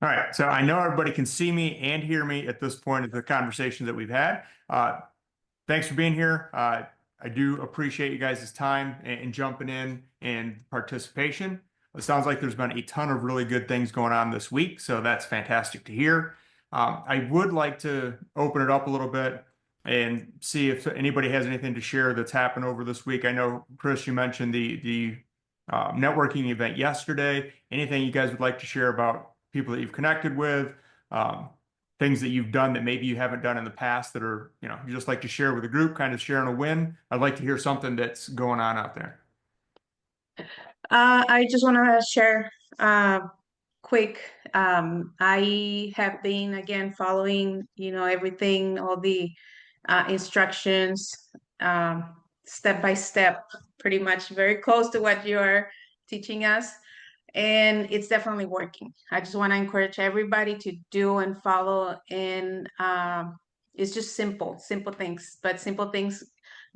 All right, so I know everybody can see me and hear me at this point of the conversation that we've had. Thanks for being here. I do appreciate you guys' time and jumping in and participation. It sounds like there's been a ton of really good things going on this week, so that's fantastic to hear. I would like to open it up a little bit and see if anybody has anything to share that's happened over this week. I know, Chris, you mentioned the networking event yesterday. Anything you guys would like to share about people that you've connected with, things that you've done that maybe you haven't done in the past that are, you just like to share with the group, kind of sharing a win. I'd like to hear something that's going on out there. I just want to share quick. I have been again following, everything, all the instructions, step by step, pretty much very close to what you're teaching us. And it's definitely working. I just want to encourage everybody to do and follow. And it's just simple things, but simple things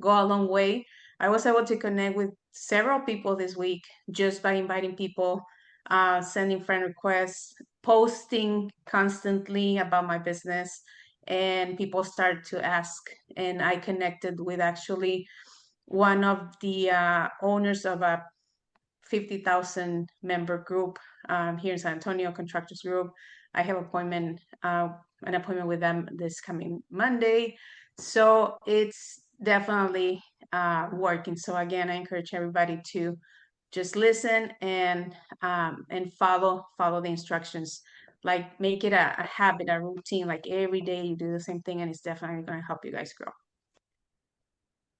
go a long way. I was able to connect with several people this week just by inviting people, sending friend requests, posting constantly about my business, and people started to ask. And I connected with actually one of the owners of a 50,000 member group here in San Antonio, Contractors Group. I have an appointment with them this coming Monday. So it's definitely working. So again, I encourage everybody to just listen and follow the instructions. Like make it a habit, a routine. Like every day you do the same thing, and it's definitely going to help you guys grow.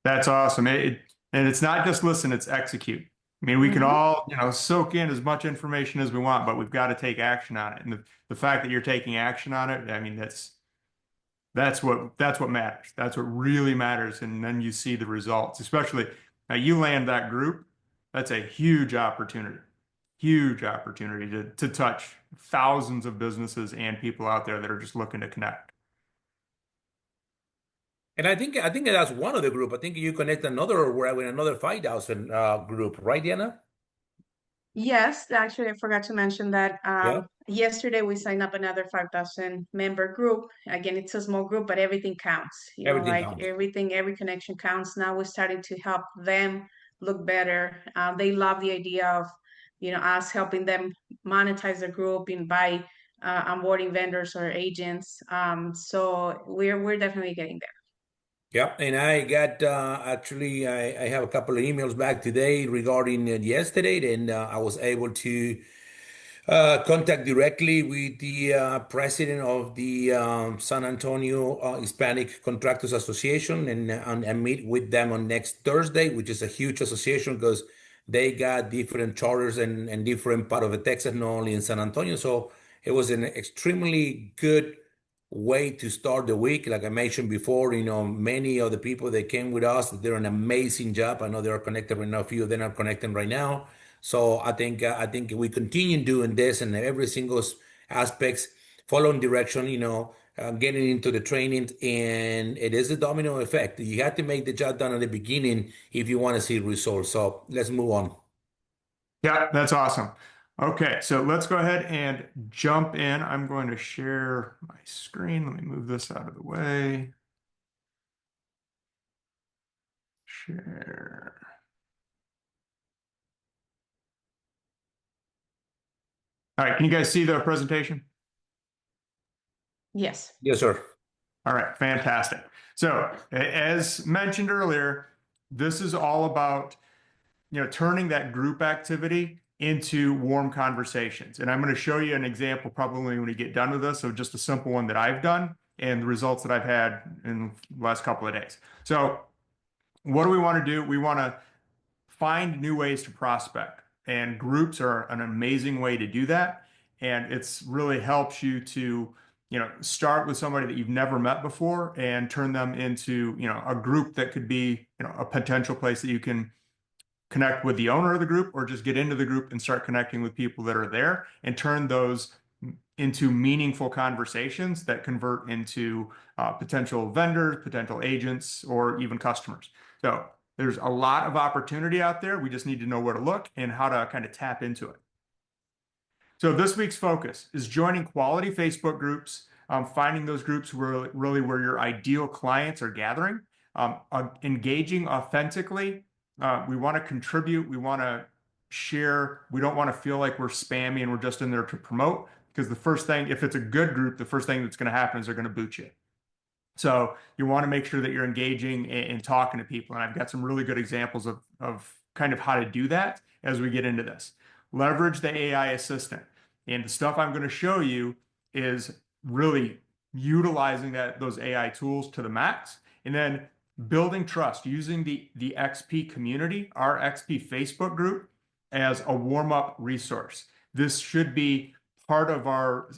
That's awesome. And it's not just listen, it's execute. I mean, we can Mhm. all, soak in as much information as we want, but we've got to take action on it. And the fact that you're taking action on it, I mean, that's what matters. That's what really matters. And then you see the results, especially now you land that group. That's a huge opportunity to touch thousands of businesses and people out there that are just looking to connect. And I think that's one of the group. I think you connect another with another 5,000 group, right, Diana? Yes, actually, I forgot to mention that Yeah, yesterday we signed up another 5,000 member group. Again, it's a small group, but everything counts. everything Like counts. everything, every connection counts. Now we're starting to help them look better. They love the idea of, us helping them monetize the group and by onboarding vendors or agents. So we're definitely getting there. Yeah, and I got actually I have a couple of emails back today regarding yesterday, and I was able to contact directly with the president of the San Antonio Hispanic Contractors Association and meet with them on next Thursday, which is a huge association because they got different charters and different part of the Texas, not only in San Antonio. So it was an extremely good way to start the week. Like I mentioned before, many of the people that came with us, they're an amazing job. I know they are connected right now. A few of them are connecting right now. So I think we continue doing this and every single aspects, following direction, getting into the training, and it is a domino effect. You have to make the job done at the beginning if you want to see results. So let's move on. Yeah, that's awesome. Okay, so let's go ahead and jump in. I'm going to share my screen. Let me move this out of the way. Share. All right, can you guys see the presentation? Yes. Yes, sir. All right, fantastic. So, as mentioned earlier, this is all about, turning that group activity into warm conversations. And I'm going to show you an example probably when we get done with this. So just a simple one that I've done and the results that I've had in the last couple of days. So what do we want to do? We want to find new ways to prospect, and groups are an amazing way to do that. And it's really helps you to, start with somebody that you've never met before and turn them into, a group that could be, a potential place that you can connect with the owner of the group or just get into the group and start connecting with people that are there and turn those into meaningful conversations that convert into potential vendors, potential agents, or even customers. So there's a lot of opportunity out there. We just need to know where to look and how to kind of tap into it. So this week's focus is joining quality Facebook groups, finding those groups really where your ideal clients are gathering, engaging authentically. We want to contribute. We want to share. We don't want to feel like we're spammy and we're just in there to promote, because the first thing, if it's a good group, the first thing that's going to happen is they're going to boot you. So you want to make sure that you're engaging and talking to people. And I've got some really good examples of kind of how to do that as we get into this. Leverage the AI assistant. And the stuff I'm going to show you is really utilizing those AI tools to the max. And then building trust using the XP community, our XP Facebook group, as a warm-up resource. This should be part of our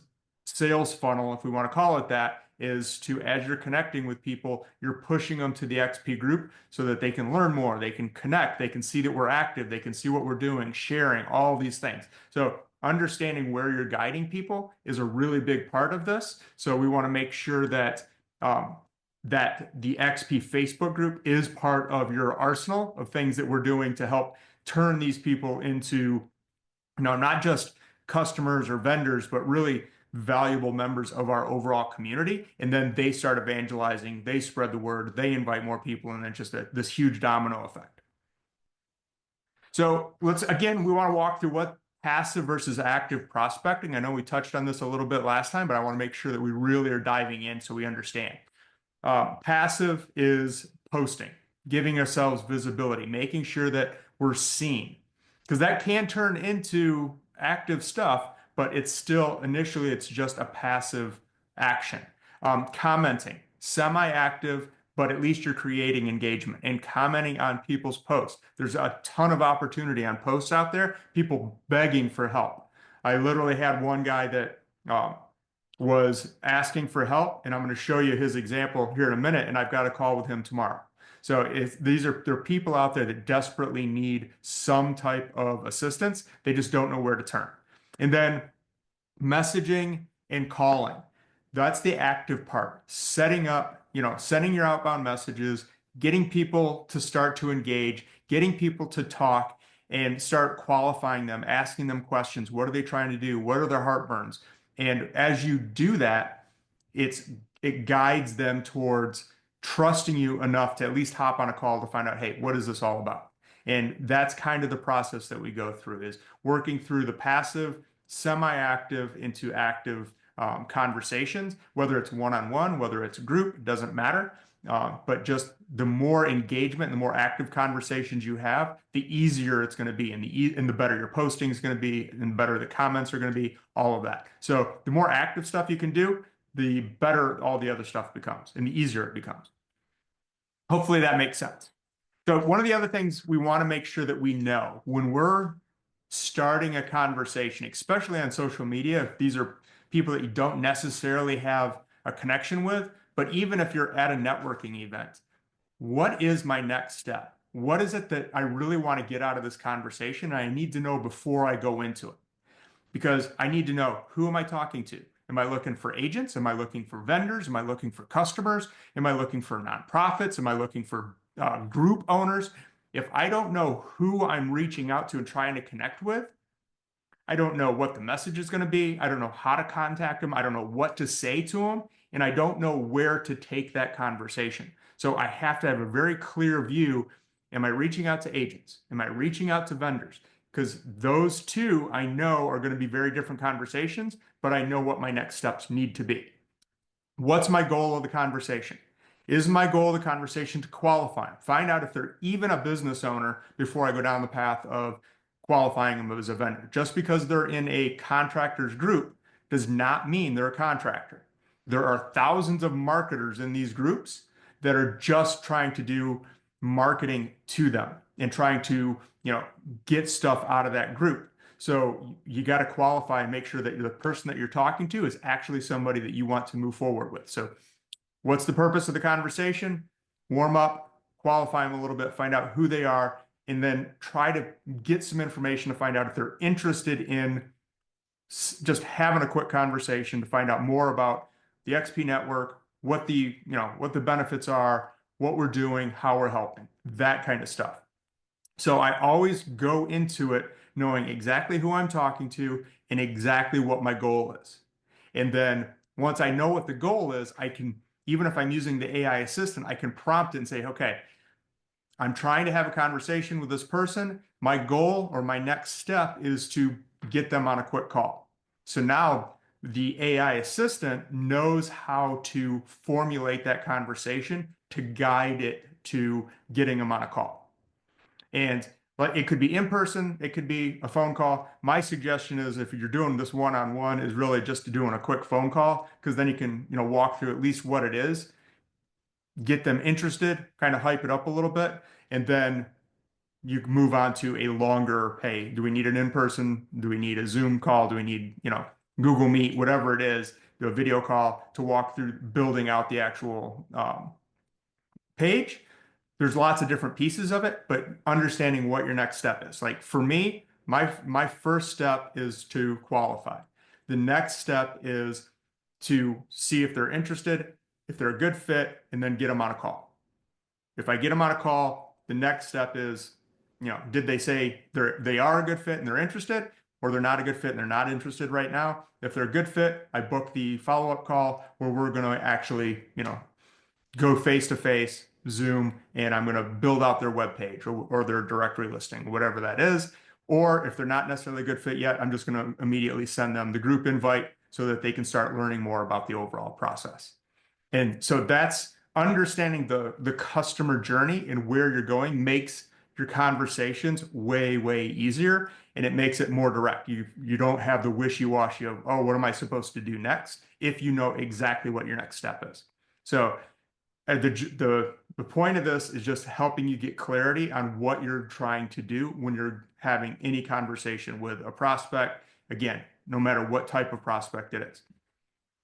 sales funnel, if we want to call it that, is to, as you're connecting with people, you're pushing them to the XP group so that they can learn more, they can connect, they can see that we're active, they can see what we're doing, sharing, all these things. So understanding where you're guiding people is a really big part of this. So we want to make sure that that the XP Facebook group is part of your arsenal of things that we're doing to help turn these people into, not just customers or vendors, but really valuable members of our overall community. And then they start evangelizing, they spread the word, they invite more people, and then just this huge domino effect. So we want to walk through what passive versus active prospecting. I know we touched on this a little bit last time, but I want to make sure that we really are diving in so we understand. Passive is posting, giving ourselves visibility, making sure that we're seen, because that can turn into active stuff, but it's still, initially, it's just a passive action. Commenting, semi-active, but at least you're creating engagement and commenting on people's posts. There's a ton of opportunity on posts out there, people begging for help. I literally had one guy that was asking for help, and I'm going to show you his example here in a minute, and I've got a call with him tomorrow. So there are people out there that desperately need some type of assistance. They just don't know where to turn. And then messaging and calling. That's the active part. Setting up, sending your outbound messages, getting people to start to engage, getting people to talk and start qualifying them, asking them questions. What are they trying to do? What are their heartburns? And as you do that, it guides them towards trusting you enough to at least hop on a call to find out, hey, what is this all about? And that's kind of the process that we go through, is working through the passive, semi-active into active conversations, whether it's one-on-one, whether it's a group, it doesn't matter. But just the more engagement, the more active conversations you have, the easier it's going to be, and the better your posting is going to be, and the better the comments are going to be, all of that. So the more active stuff you can do, the better all the other stuff becomes, and the easier it becomes. Hopefully that makes sense. So one of the other things we want to make sure that we know when we're starting a conversation, especially on social media, if these are people that you don't necessarily have a connection with, but even if you're at a networking event, what is my next step? What is it that I really want to get out of this conversation? And I need to know before I go into it, because I need to know, who am I talking to? Am I looking for agents? Am I looking for vendors? Am I looking for customers? Am I looking for nonprofits? Am I looking for group owners? If I don't know who I'm reaching out to and trying to connect with, I don't know what the message is going to be. I don't know how to contact them. I don't know what to say to them. And I don't know where to take that conversation. So I have to have a very clear view. Am I reaching out to agents? Am I reaching out to vendors? Because those two I know are going to be very different conversations, but I know what my next steps need to be. What's my goal of the conversation? Is my goal of the conversation to qualify them, find out if they're even a business owner before I go down the path of qualifying them as a vendor? Just because they're in a contractors group does not mean they're a contractor. There are thousands of marketers in these groups that are just trying to do marketing to them and trying to, get stuff out of that group. So you got to qualify and make sure that the person that you're talking to is actually somebody that you want to move forward with. So what's the purpose of the conversation? Warm up, qualify them a little bit, find out who they are, and then try to get some information to find out if they're interested in just having a quick conversation to find out more about the XP network, what the benefits are, what we're doing, how we're helping, that kind of stuff. So I always go into it knowing exactly who I'm talking to and exactly what my goal is. And then once I know what the goal is, I can, even if I'm using the AI assistant, I can prompt it and say, okay, I'm trying to have a conversation with this person. My goal or my next step is to get them on a quick call. So now the AI assistant knows how to formulate that conversation to guide it to getting them on a call. And it could be in person, it could be a phone call. My suggestion is if you're doing this one-on-one is really just doing a quick phone call, because then you can, walk through at least what it is, get them interested, kind of hype it up a little bit, and then you can move on to a longer, hey, do we need an in-person? Do we need a Zoom call? Do we need, Google Meet, whatever it is, do a video call to walk through building out the actual page. There's lots of different pieces of it, but understanding what your next step is. Like for me, my first step is to qualify. The next step is to see if they're interested, if they're a good fit, and then get them on a call. If I get them on a call, the next step is, did they say they are a good fit and they're interested, or they're not a good fit and they're not interested right now? If they're a good fit, I book the follow-up call where we're going to actually, go face to face, Zoom, and I'm going to build out their web page or their directory listing, whatever that is. Or if they're not necessarily a good fit yet, I'm just going to immediately send them the group invite so that they can start learning more about the overall process. And so that's understanding the customer journey and where you're going makes your conversations way, way easier, and it makes it more direct. You don't have the wishy-washy of, oh, what am I supposed to do next? If you know exactly what your next step is. So the point of this is just helping you get clarity on what you're trying to do when you're having any conversation with a prospect. Again, no matter what type of prospect it is.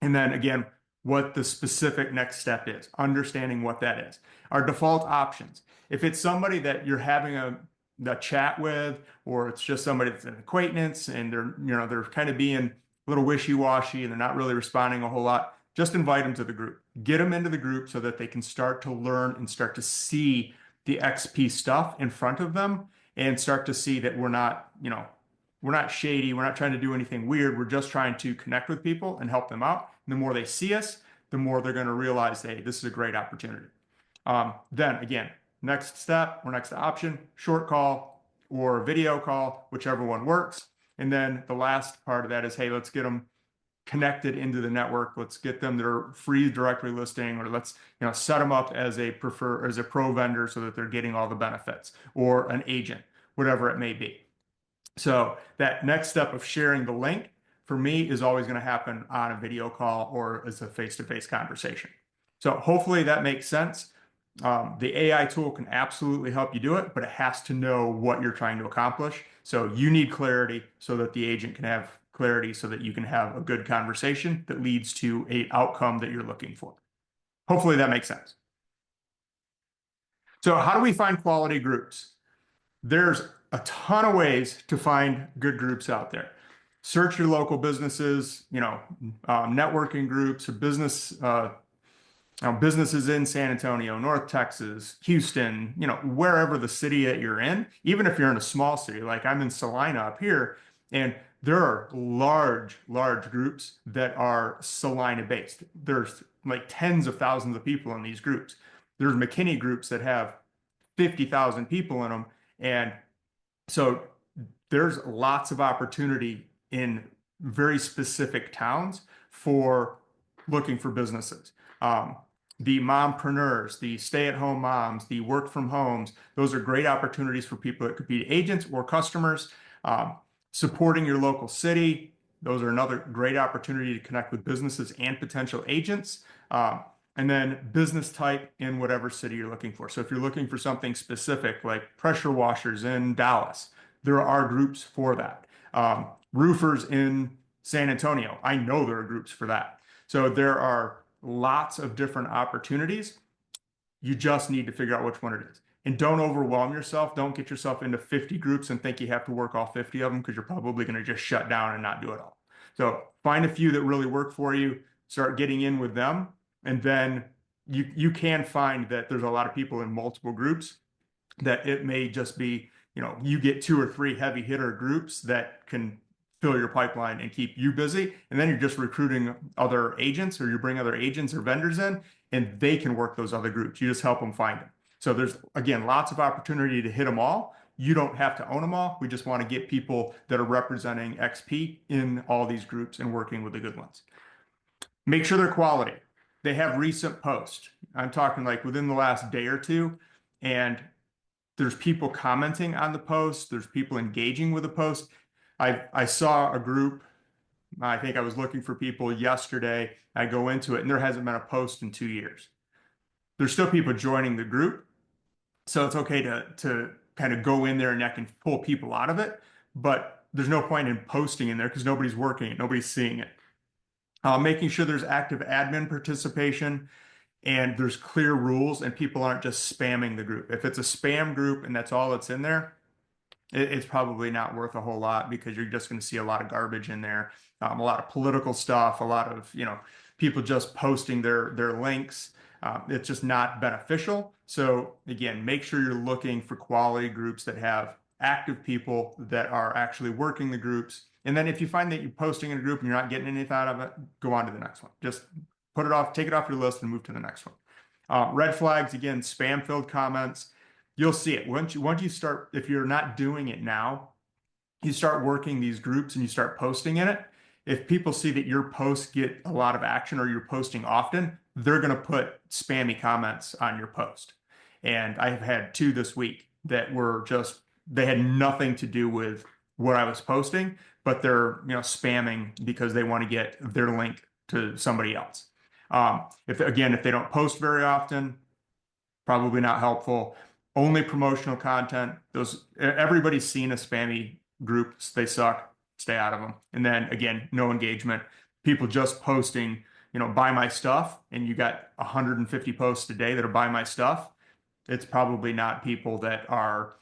And then again, what the specific next step is, understanding what that is. Our default options. If it's somebody that you're having a chat with, or it's just somebody that's an acquaintance and they're kind of being a little wishy-washy and they're not really responding a whole lot, just invite them to the group. Get them into the group so that they can start to learn and start to see the XP stuff in front of them and start to see that we're not shady. We're not trying to do anything weird. We're just trying to connect with people and help them out. And the more they see us, the more they're going to realize, hey, this is a great opportunity. Then again, next step or next option, short call or video call, whichever one works. And then the last part of that is, hey, let's get them connected into the network. Let's get them their free directory listing, or let's set them up as a pro vendor so that they're getting all the benefits, or an agent, whatever it may be. So that next step of sharing the link for me is always going to happen on a video call or as a face-to-face conversation. So hopefully that makes sense. The AI tool can absolutely help you do it, but it has to know what you're trying to accomplish. So you need clarity so that the agent can have clarity so that you can have a good conversation that leads to an outcome that you're looking for. Hopefully that makes sense. So how do we find quality groups? There's a ton of ways to find good groups out there. Search your local businesses, networking groups, or businesses in San Antonio, North Texas, Houston, wherever the city that you're in. Even if you're in a small city, like I'm in Salina up here, and there are large groups that are Salina based. There's like tens of thousands of people in these groups. There's McKinney groups that have 50,000 people in them. And so there's lots of opportunity in very specific towns for looking for businesses. The mompreneurs, the stay-at-home moms, the work from homes, those are great opportunities for people that could be agents or customers. Supporting your local city, those are another great opportunity to connect with businesses and potential agents. And then business type in whatever city you're looking for. So if you're looking for something specific like pressure washers in Dallas, there are groups for that. Roofers in San Antonio, I know there are groups for that. So there are lots of different opportunities. You just need to figure out which one it is. And don't overwhelm yourself. Don't get yourself into 50 groups and think you have to work all 50 of them, because you're probably going to just shut down and not do it all. So find a few that really work for you, start getting in with them. And then you can find that there's a lot of people in multiple groups, that it may just be, you get 2 or 3 heavy hitter groups that can fill your pipeline and keep you busy. And then you're just recruiting other agents, or you bring other agents or vendors in, and they can work those other groups. You just help them find them. So there's, again, lots of opportunity to hit them all. You don't have to own them all. We just want to get people that are representing XP in all these groups and working with the good ones. Make sure they're quality. They have recent posts. I'm talking like within the last day or two, and there's people commenting on the post. There's people engaging with the post. I saw a group. I think I was looking for people yesterday. I go into it, and there hasn't been a post in 2 years. There's still people joining the group, so it's okay to kind of go in there and that can pull people out of it. But there's no point in posting in there because nobody's working it, nobody's seeing it. Making sure there's active admin participation and there's clear rules and people aren't just spamming the group. If it's a spam group and that's all that's in there, it's probably not worth a whole lot because you're just going to see a lot of garbage in there, a lot of political stuff, a lot of people just posting their links. It's just not beneficial. So again, make sure you're looking for quality groups that have active people that are actually working the groups. And then if you find that you're posting in a group and you're not getting anything out of it, go on to the next one. Just put it off, take it off your list and move to the next one. Red flags, again, spam-filled comments. You'll see it. Once you start, if you're not doing it now, you start working these groups and you start posting in it. If people see that your posts get a lot of action or you're posting often, they're going to put spammy comments on your post. And I have had 2 this week that were just, they had nothing to do with what I was posting, but they're spamming because they want to get their link to somebody else. If they don't post very often, probably not helpful. Only promotional content. Everybody's seen a spammy group. They suck. Stay out of them. And then again, no engagement. People just posting, buy my stuff, and you got 150 posts a day that are buy my stuff. It's probably not people that are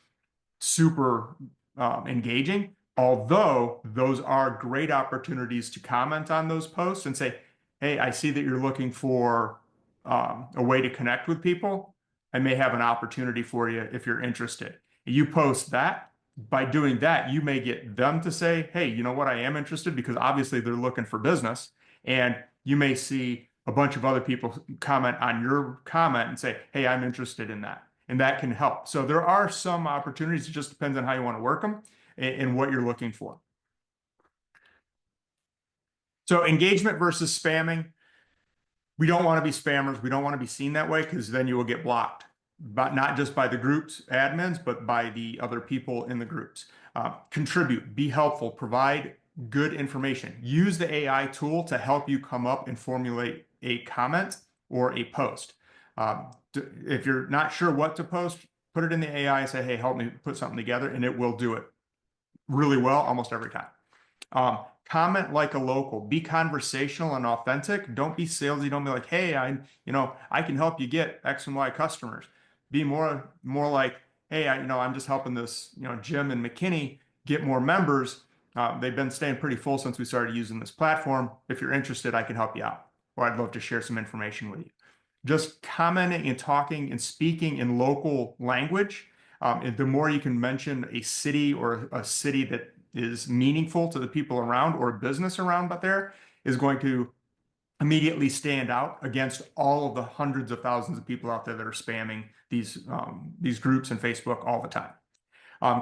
super engaging. Although those are great opportunities to comment on those posts and say, hey, I see that you're looking for a way to connect with people. I may have an opportunity for you if you're interested. You post that. By doing that, you may get them to say, hey, you know what, I am interested, because obviously they're looking for business. And you may see a bunch of other people comment on your comment and say, hey, I'm interested in that. And that can help. So there are some opportunities. It just depends on how you want to work them and what you're looking for. So engagement versus spamming. We don't want to be spammers. We don't want to be seen that way because then you will get blocked, but not just by the group's admins, but by the other people in the groups. Contribute, be helpful, provide good information. Use the AI tool to help you come up and formulate a comment or a post. If you're not sure what to post, put it in the AI and say, hey, help me put something together, and it will do it really well almost every time. Comment like a local. Be conversational and authentic. Don't be salesy. Don't be like, hey, I can help you get X and Y customers. Be more like, hey, I'm just helping this, Jim and McKinney get more members. They've been staying pretty full since we started using this platform. If you're interested, I can help you out, or I'd love to share some information with you. Just commenting and talking and speaking in local language. The more you can mention a city or a city that is meaningful to the people around or business around, but there is going to immediately stand out against all of the hundreds of thousands of people out there that are spamming these groups and Facebook all the time.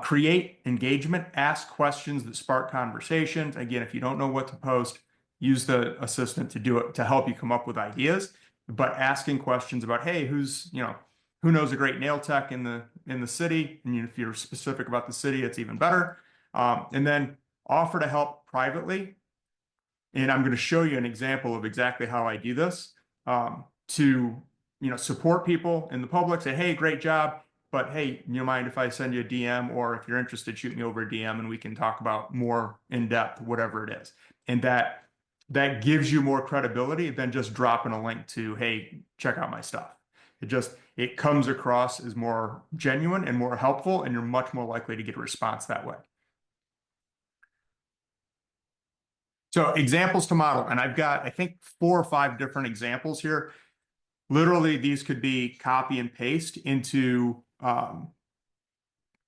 Create engagement, ask questions that spark conversations. Again, if you don't know what to post, use the assistant to do it, to help you come up with ideas, but asking questions about, hey, who knows a great nail tech in the city? And if you're specific about the city, it's even better. And then offer to help privately. And I'm going to show you an example of exactly how I do this to support people in the public. Say, hey, great job, but hey, you mind if I send you a DM, or if you're interested, shoot me over a DM and we can talk about more in depth, whatever it is. And that gives you more credibility than just dropping a link to, hey, check out my stuff. It comes across as more genuine and more helpful, and you're much more likely to get a response that way. So examples to model, and I've got, I think, 4 or 5 different examples here. Literally, these could be copy and paste into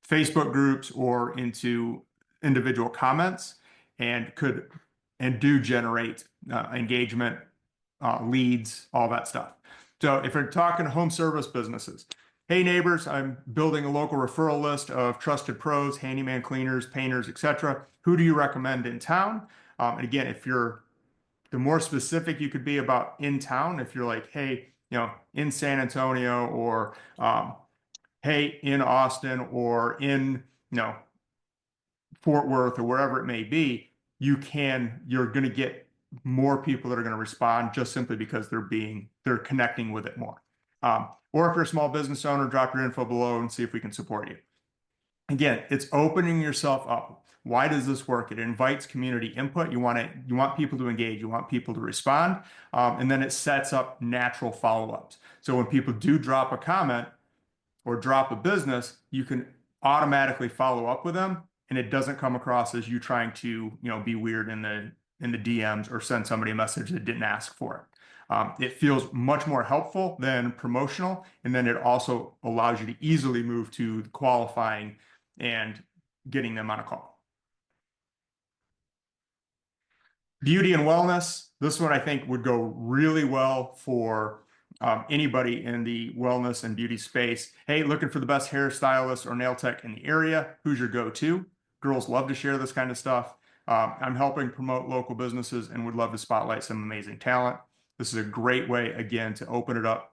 Facebook groups or into individual comments. and do generate engagement, leads, all that stuff. So if you're talking home service businesses, hey neighbors, I'm building a local referral list of trusted pros, handyman, cleaners, painters, etc. Who do you recommend in town? And again, the more specific you could be about in town, if you're like, hey, in San Antonio, or hey, in Austin, or in, Fort Worth, or wherever it may be, you're going to get more people that are going to respond just simply because they're connecting with it more. Or if you're a small business owner, drop your info below and see if we can support you. Again, it's opening yourself up. Why does this work? It invites community input. You want people to engage. You want people to respond. And then it sets up natural follow-ups. So when people do drop a comment or drop a business, you can automatically follow up with them, and it doesn't come across as you trying to, be weird in the DMs or send somebody a message that didn't ask for it. It feels much more helpful than promotional, and then it also allows you to easily move to qualifying and getting them on a call. Beauty and wellness. This one I think would go really well for anybody in the wellness and beauty space. Hey, looking for the best hairstylist or nail tech in the area? Who's your go-to? Girls love to share this kind of stuff. I'm helping promote local businesses and would love to spotlight some amazing talent. This is a great way, again, to open it up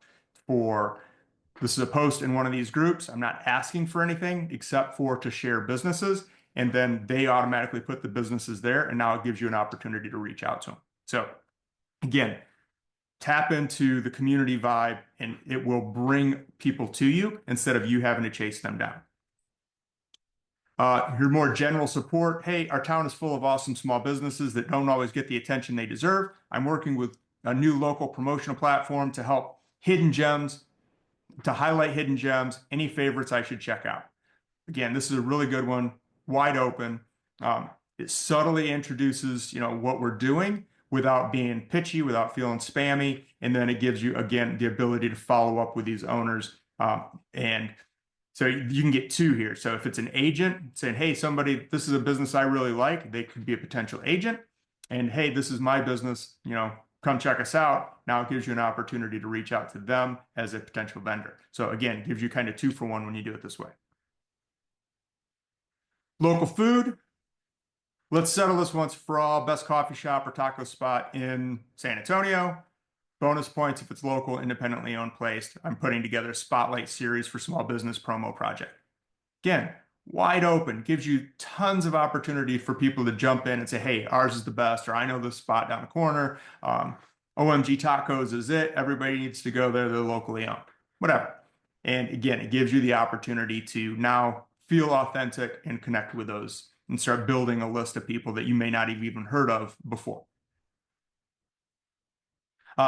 this is a post in one of these groups. I'm not asking for anything except for to share businesses, and then they automatically put the businesses there, and now it gives you an opportunity to reach out to them. So again, tap into the community vibe, and it will bring people to you instead of you having to chase them down. Your more general support. Hey, our town is full of awesome small businesses that don't always get the attention they deserve. I'm working with a new local promotional platform to help highlight hidden gems. Any favorites I should check out? Again, this is a really good one, wide open. It subtly introduces, what we're doing without being pitchy, without feeling spammy. And then it gives you, again, the ability to follow up with these owners. And so you can get two here. So if it's an agent saying, hey, this is a business I really like, they could be a potential agent. And hey, this is my business, come check us out. Now it gives you an opportunity to reach out to them as a potential vendor. So again, it gives you kind of 2 for 1 when you do it this way. Local food. Let's settle this once for all. Best coffee shop or taco spot in San Antonio. Bonus points if it's local, independently owned, placed. I'm putting together a spotlight series for small business promo project. Again, wide open, gives you tons of opportunity for people to jump in and say, hey, ours is the best, or I know this spot down the corner. OMG Tacos is it. Everybody needs to go there. They're locally owned, whatever. And again, it gives you the opportunity to now feel authentic and connect with those and start building a list of people that you may not have even heard of before.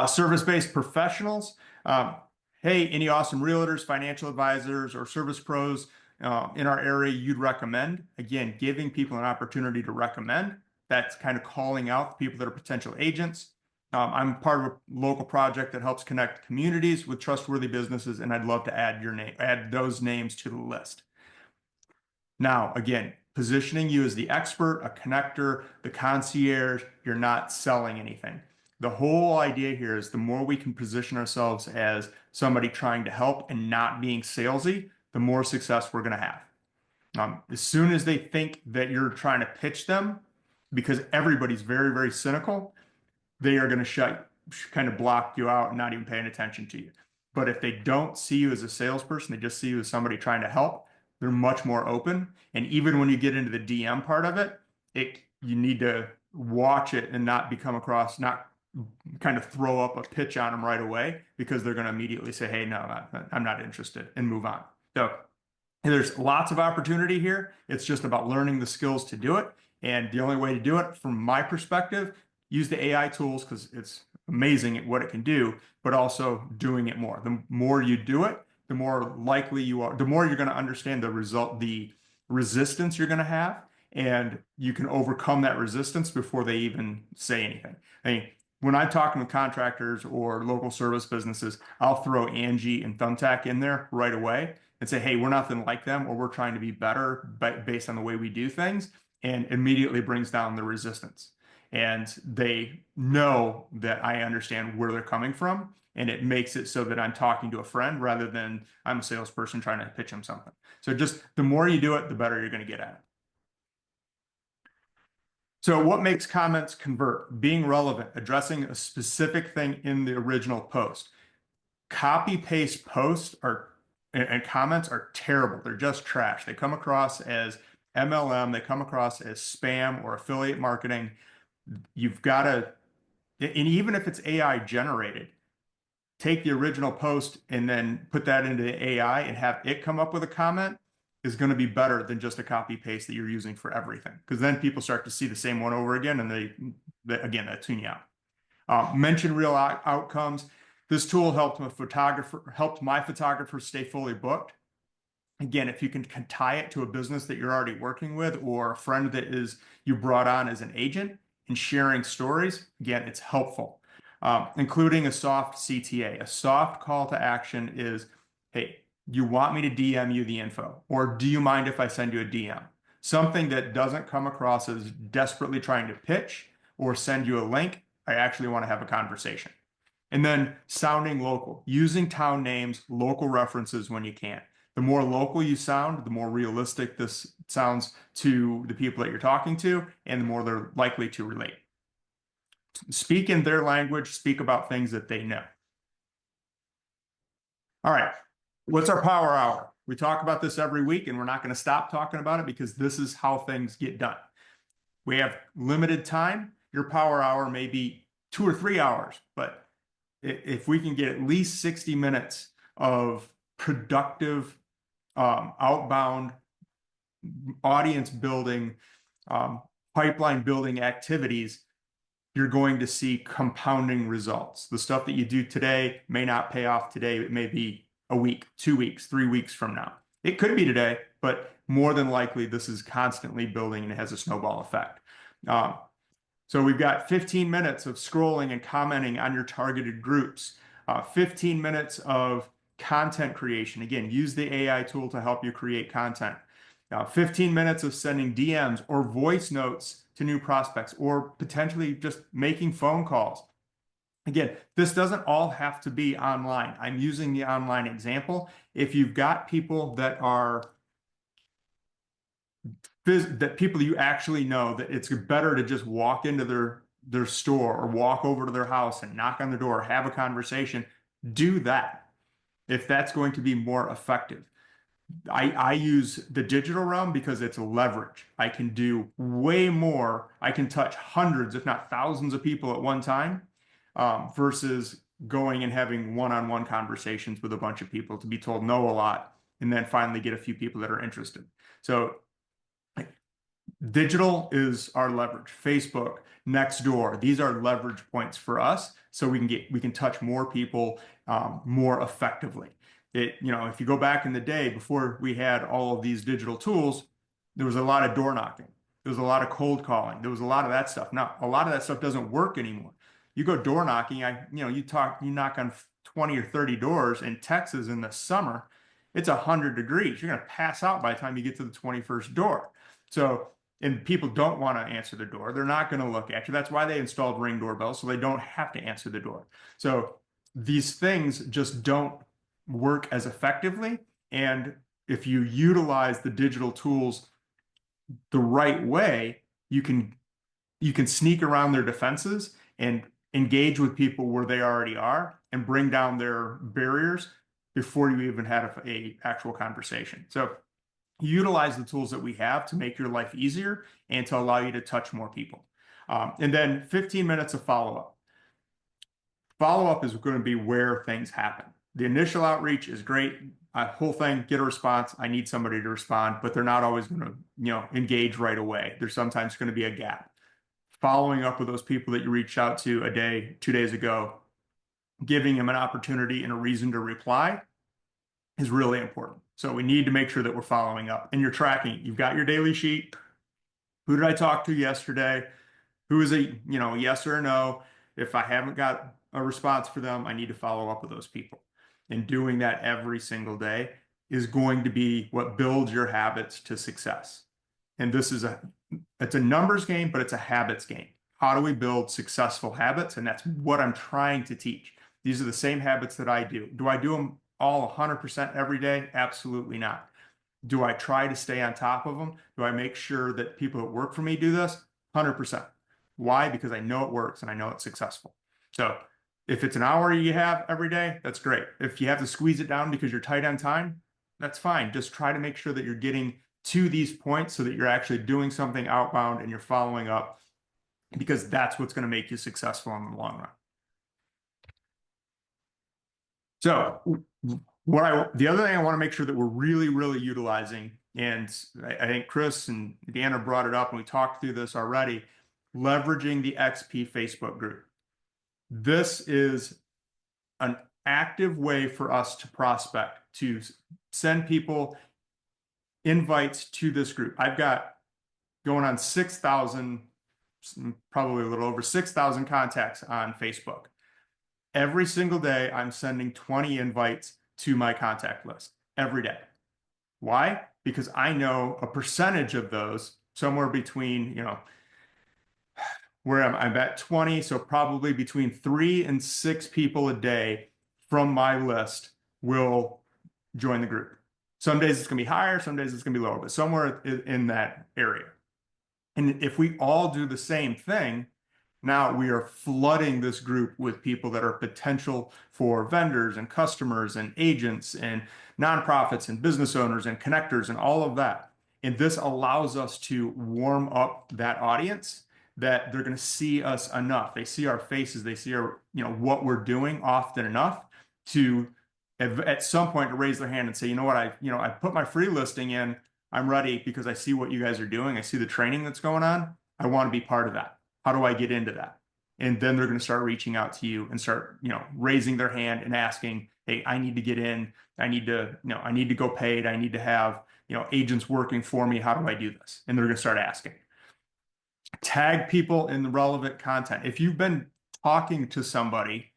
Service-based professionals. Hey, any awesome realtors, financial advisors, or service pros in our area you'd recommend? Again, giving people an opportunity to recommend. That's kind of calling out the people that are potential agents. I'm part of a local project that helps connect communities with trustworthy businesses, and I'd love to add those names to the list. Now, again, positioning you as the expert, a connector, the concierge. You're not selling anything. The whole idea here is the more we can position ourselves as somebody trying to help and not being salesy, the more success we're going to have. As soon as they think that you're trying to pitch them, because everybody's very, very cynical, they are going to kind of block you out and not even paying attention to you. But if they don't see you as a salesperson, they just see you as somebody trying to help, they're much more open. And even when you get into the DM part of it, you need to watch it and not kind of throw up a pitch on them right away, because they're going to immediately say, hey, no, I'm not interested, and move on. So there's lots of opportunity here. It's just about learning the skills to do it. And the only way to do it, from my perspective, use the AI tools, because it's amazing at what it can do, but also doing it more. The more you do it, the more likely you are, the more you're going to understand the resistance you're going to have, and you can overcome that resistance before they even say anything. I mean, when I'm talking with contractors or local service businesses, I'll throw Angie and Thumbtack in there right away and say, hey, we're nothing like them, or we're trying to be better based on the way we do things. and immediately brings down the resistance. And they know that I understand where they're coming from. And it makes it so that I'm talking to a friend rather than I'm a salesperson trying to pitch them something. So just the more you do it, the better you're going to get at it. So what makes comments convert? Being relevant, addressing a specific thing in the original post. Copy paste posts and comments are terrible. They're just trash. They come across as MLM, they come across as spam or affiliate marketing. You've got to, and even if it's AI generated, take the original post and then put that into the AI and have it come up with a comment is going to be better than just a copy paste that you're using for everything. Because then people start to see the same one over again, and again, that tune you out. Mention real outcomes. This tool helped my photographer stay fully booked. Again, if you can tie it to a business that you're already working with or a friend that you brought on as an agent and sharing stories, again, it's helpful. Including a soft CTA. A soft call to action is, hey, you want me to DM you the info, or do you mind if I send you a DM? Something that doesn't come across as desperately trying to pitch or send you a link. I actually want to have a conversation. And then sounding local, using town names, local references when you can. The more local you sound, the more realistic this sounds to the people that you're talking to, and the more they're likely to relate. Speak in their language, speak about things that they know. All right, what's our power hour? We talk about this every week, and we're not going to stop talking about it because this is how things get done. We have limited time. Your power hour may be 2 or 3 hours, but if we can get at least 60 minutes of productive outbound audience building, pipeline building activities, you're going to see compounding results. The stuff that you do today may not pay off today. It may be a week, 2 weeks, 3 weeks from now. It could be today, but more than likely, this is constantly building and it has a snowball effect. So we've got 15 minutes of scrolling and commenting on your targeted groups, 15 minutes of content creation. Again, use the AI tool to help you create content. 15 minutes of sending DMs or voice notes to new prospects, or potentially just making phone calls. Again, this doesn't all have to be online. I'm using the online example. If you've got people that people you actually know, that it's better to just walk into their store or walk over to their house and knock on the door, have a conversation, do that if that's going to be more effective. I use the digital realm because it's leverage. I can do way more. I can touch hundreds, if not thousands of people at one time, versus going and having one-on-one conversations with a bunch of people to be told no a lot and then finally get a few people that are interested. So digital is our leverage. Facebook, Nextdoor, these are leverage points for us, so we can touch more people more effectively. If you go back in the day before we had all of these digital tools, there was a lot of door knocking. There was a lot of cold calling. There was a lot of that stuff. Now, a lot of that stuff doesn't work anymore. You go door knocking, you knock on 20 or 30 doors in Texas in the summer, it's 100 degrees. You're going to pass out by the time you get to the 21st door. So, and people don't want to answer the door. They're not going to look at you. That's why they installed Ring doorbells, so they don't have to answer the door. So these things just don't work as effectively. And if you utilize the digital tools the right way, you can sneak around their defenses and engage with people where they already are and bring down their barriers before you even had a actual conversation. So utilize the tools that we have to make your life easier and to allow you to touch more people. And then 15 minutes of follow-up. Follow-up is going to be where things happen. The initial outreach is great. Whole thing, get a response. I need somebody to respond, but they're not always going to, engage right away. There's sometimes going to be a gap. Following up with those people that you reached out to a day, 2 days ago, giving them an opportunity and a reason to reply is really important. So we need to make sure that we're following up and you're tracking. You've got your daily sheet. Who did I talk to yesterday? Who is a, yes or no? If I haven't got a response for them, I need to follow up with those people. And doing that every single day is going to be what builds your habits to success. And this is it's a numbers game, but it's a habits game. How do we build successful habits? And that's what I'm trying to teach. These are the same habits that I do. Do I do them all 100% every day? Absolutely not. Do I try to stay on top of them? Do I make sure that people that work for me do this? 100%. Why? Because I know it works and I know it's successful. So if it's an hour you have every day, that's great. If you have to squeeze it down because you're tight on time, that's fine. Just try to make sure that you're getting to these points so that you're actually doing something outbound and you're following up, because that's what's going to make you successful in the long run. So the other thing I want to make sure that we're really, really utilizing, and I think Chris and Deanna brought it up and we talked through this already, leveraging the XP Facebook group. This is an active way for us to prospect, to send people invites to this group. I've got going on 6,000, probably a little over 6,000 contacts on Facebook. Every single day, I'm sending 20 invites to my contact list every day. Why? Because I know a percentage of those, somewhere between, where I'm at 20, so probably between 3 and 6 people a day from my list will join the group. Some days it's going to be higher, some days it's going to be lower, but somewhere in that area. And if we all do the same thing, now we are flooding this group with people that are potential for vendors and customers and agents and nonprofits and business owners and connectors and all of that. And this allows us to warm up that audience, that they're going to see us enough. They see our faces, they see our, what we're doing often enough to at some point to raise their hand and say, you know what, I put my free listing in, I'm ready because I see what you guys are doing. I see the training that's going on. I want to be part of that. How do I get into that? And then they're going to start reaching out to you and start, raising their hand and asking, hey, I need to get in. I need to, I need to go paid. I need to have, agents working for me. How do I do this? And they're going to start asking. Tag people in the relevant content. If you've been talking to somebody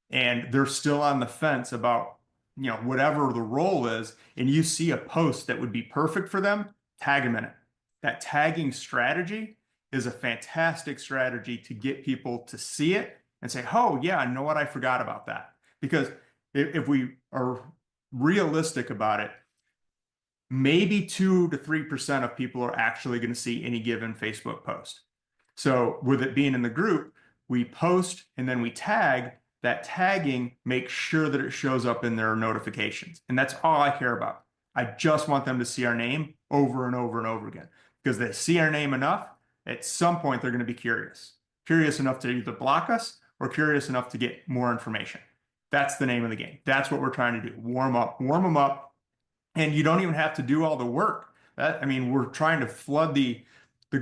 and they're still on the fence about, whatever the role is, and you see a post that would be perfect for them, tag them in it. That tagging strategy is a fantastic strategy to get people to see it and say, oh, yeah, I know what, I forgot about that. Because if we are realistic about it, maybe 2 to 3% of people are actually going to see any given Facebook post. So with it being in the group, we post and then we tag. That tagging makes sure that it shows up in their notifications. And that's all I care about. I just want them to see our name over and over and over again, because they see our name enough. At some point, they're going to be curious enough to either block us or curious enough to get more information. That's the name of the game. That's what we're trying to do. Warm them up. And you don't even have to do all the work. We're trying to flood the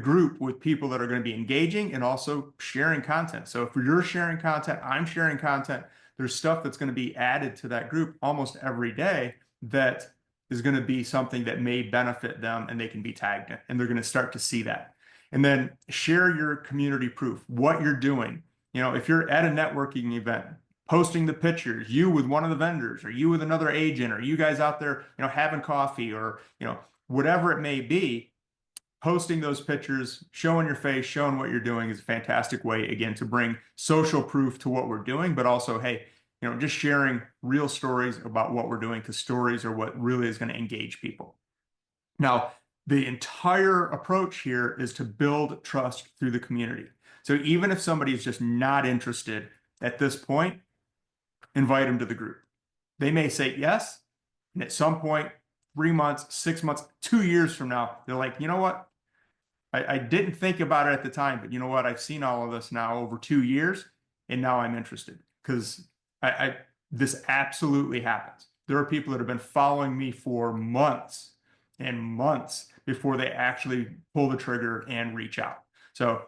group with people that are going to be engaging and also sharing content. So if you're sharing content, I'm sharing content, there's stuff that's going to be added to that group almost every day that is going to be something that may benefit them, and they can be tagged in, and they're going to start to see that. And then share your community proof, what you're doing. If you're at a networking event, posting the pictures, you with one of the vendors, or you with another agent, or you guys out there, having coffee, or, whatever it may be, posting those pictures, showing your face, showing what you're doing is a fantastic way, again, to bring social proof to what we're doing, but also, hey, just sharing real stories about what we're doing, because stories are what really is going to engage people. Now, the entire approach here is to build trust through the community. So even if somebody is just not interested at this point, invite them to the group. They may say yes, and at some point, 3 months, 6 months, 2 years from now, they're like, you know what? I didn't think about it at the time, but you know what? I've seen all of this now over 2 years, and now I'm interested, because this absolutely happens. There are people that have been following me for months and months before they actually pull the trigger and reach out. So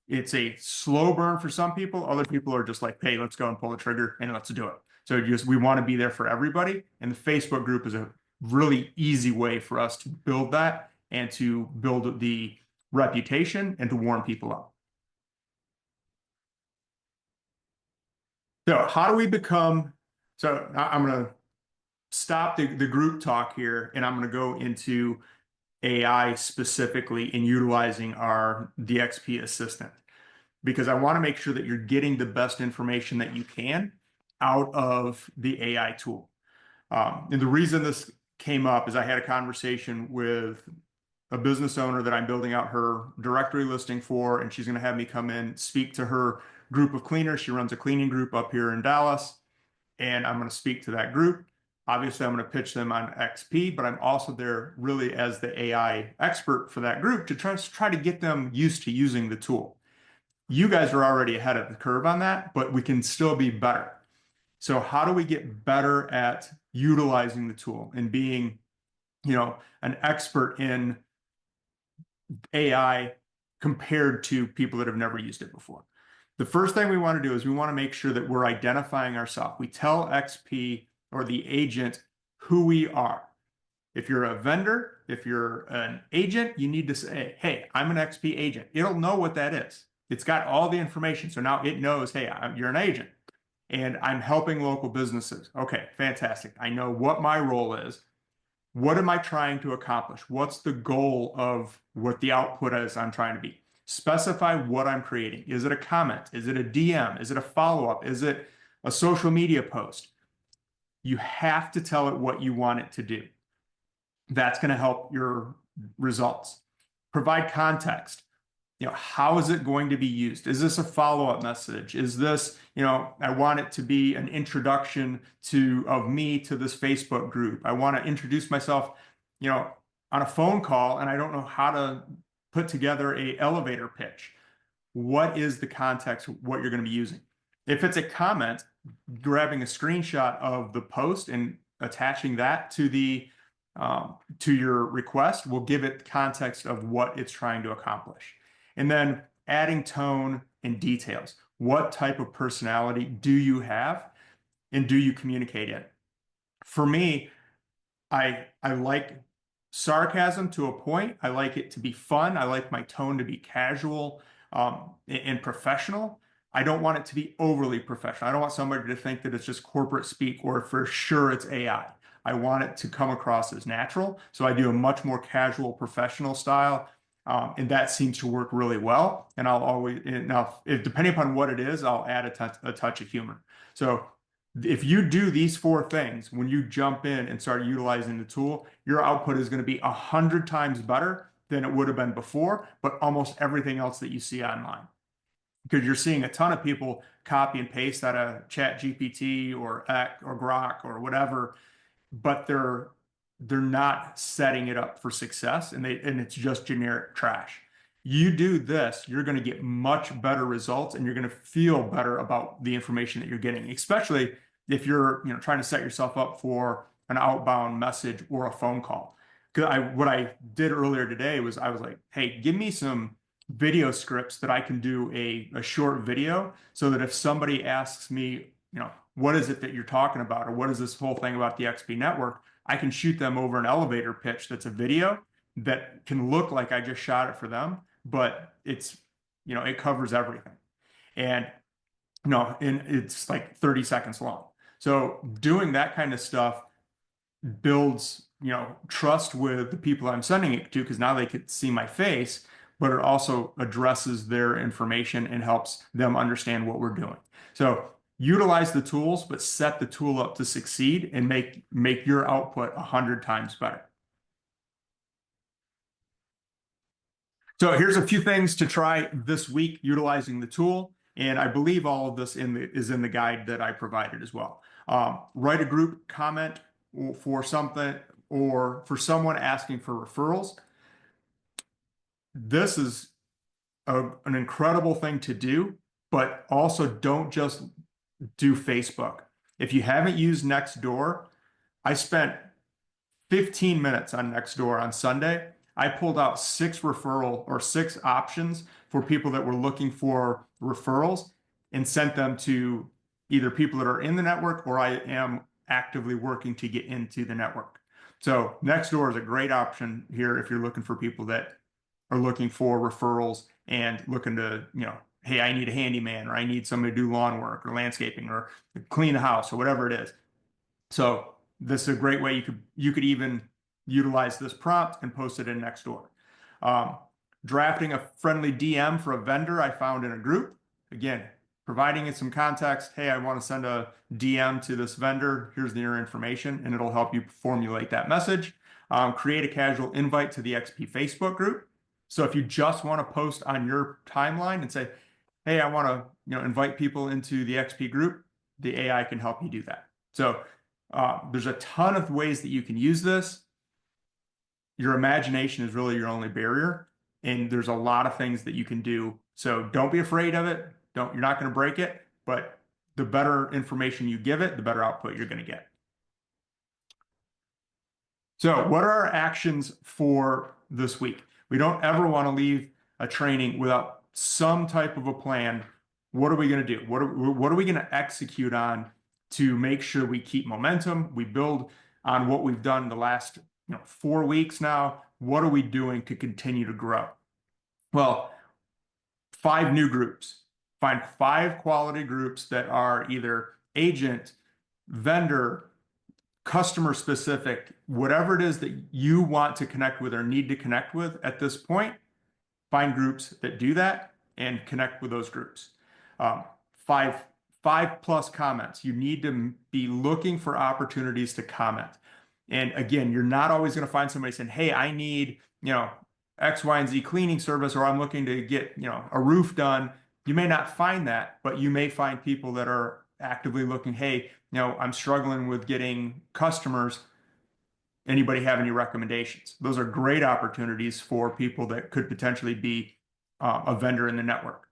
it's a slow burn for some people. Other people are just like, hey, let's go and pull the trigger and let's do it. So we want to be there for everybody. And the Facebook group is a really easy way for us to build that and to build the reputation and to warm people up. So how do we become, I'm going to stop the group talk here, and I'm going to go into AI specifically in utilizing our DXP assistant, because I want to make sure that you're getting the best information that you can out of the AI tool. And the reason this came up is I had a conversation with a business owner that I'm building out her directory listing for, and she's going to have me come in, speak to her group of cleaners. She runs a cleaning group up here in Dallas, and I'm going to speak to that group. Obviously, I'm going to pitch them on XP, but I'm also there really as the AI expert for that group to try to get them used to using the tool. You guys are already ahead of the curve on that, but we can still be better. So how do we get better at utilizing the tool and being, an expert in AI compared to people that have never used it before? The first thing we want to do is we want to make sure that we're identifying ourselves. We tell XP or the agent who we are. If you're a vendor, if you're an agent, you need to say, hey, I'm an XP agent. It'll know what that is. It's got all the information. So now it knows, hey, you're an agent and I'm helping local businesses. Okay, fantastic. I know what my role is. What am I trying to accomplish? What's the goal of what the output is I'm trying to be? Specify what I'm creating. Is it a comment? Is it a DM? Is it a follow-up? Is it a social media post? You have to tell it what you want it to do. That's going to help your results. Provide context. How is it going to be used? Is this a follow-up message? Is this, I want it to be an introduction of me to this Facebook group. I want to introduce myself, on a phone call, and I don't know how to put together a elevator pitch. What is the context of what you're going to be using? If it's a comment, grabbing a screenshot of the post and attaching that to your request will give it context of what it's trying to accomplish. And then adding tone and details. What type of personality do you have and do you communicate in? For me, I like sarcasm to a point. I like it to be fun. I like my tone to be casual and professional. I don't want it to be overly professional. I don't want somebody to think that it's just corporate speak or for sure it's AI. I want it to come across as natural. So I do a much more casual, professional style. And that seems to work really well. And I'll always, depending upon what it is, I'll add a touch of humor. So if you do these 4 things, when you jump in and start utilizing the tool, your output is going to be 100 times better than it would have been before, but almost everything else that you see online. Because you're seeing a ton of people copy and paste out of Chat GPT or Grok or whatever, but they're not setting it up for success, and it's just generic trash. You do this, you're going to get much better results, and you're going to feel better about the information that you're getting, especially if you're trying to set yourself up for an outbound message or a phone call. Because what I did earlier today was I was like, hey, give me some video scripts that I can do a short video so that if somebody asks me, what is it that you're talking about, or what is this whole thing about the XP network, I can shoot them over an elevator pitch that's a video that can look like I just shot it for them, but it's, it covers everything. And it's like 30 seconds long. So doing that kind of stuff builds, trust with the people I'm sending it to, because now they could see my face, but it also addresses their information and helps them understand what we're doing. So utilize the tools, but set the tool up to succeed and make your output 100 times better. So here's a few things to try this week utilizing the tool. And I believe all of this is in the guide that I provided as well. Write a group comment for something or for someone asking for referrals. This is an incredible thing to do, but also don't just do Facebook. If you haven't used Nextdoor, I spent 15 minutes on Nextdoor on Sunday. I pulled out 6 options for people that were looking for referrals and sent them to either people that are in the network or I am actively working to get into the network. So Nextdoor is a great option here if you're looking for people that are looking for referrals and looking to, hey, I need a handyman, or I need somebody to do lawn work or landscaping or clean the house or whatever it is. So this is a great way you could even utilize this prompt and post it in next door. Drafting a friendly DM for a vendor I found in a group. Again, providing it some context. Hey, I want to send a DM to this vendor. Here's their information, and it'll help you formulate that message. Create a casual invite to the XP Facebook group. So if you just want to post on your timeline and say, hey, I want to invite people into the XP group, the AI can help you do that. So there's a ton of ways that you can use this. Your imagination is really your only barrier, and there's a lot of things that you can do. So don't be afraid of it. You're not going to break it, but the better information you give it, the better output you're going to get. So what are our actions for this week? We don't ever want to leave a training without some type of a plan. What are we going to do? What are we going to execute on to make sure we keep momentum? We build on what we've done the last 4 weeks now. What are we doing to continue to grow? Well, 5 new groups. Find 5 quality groups that are either agent, vendor, customer specific, whatever it is that you want to connect with or need to connect with at this point. Find groups that do that and connect with those groups. 5+ comments. You need to be looking for opportunities to comment. And again, you're not always going to find somebody saying, hey, I need, X, Y, and Z cleaning service, or I'm looking to get, a roof done. You may not find that, but you may find people that are actively looking, hey, I'm struggling with getting customers. Anybody have any recommendations? Those are great opportunities for people that could potentially be a vendor in the network.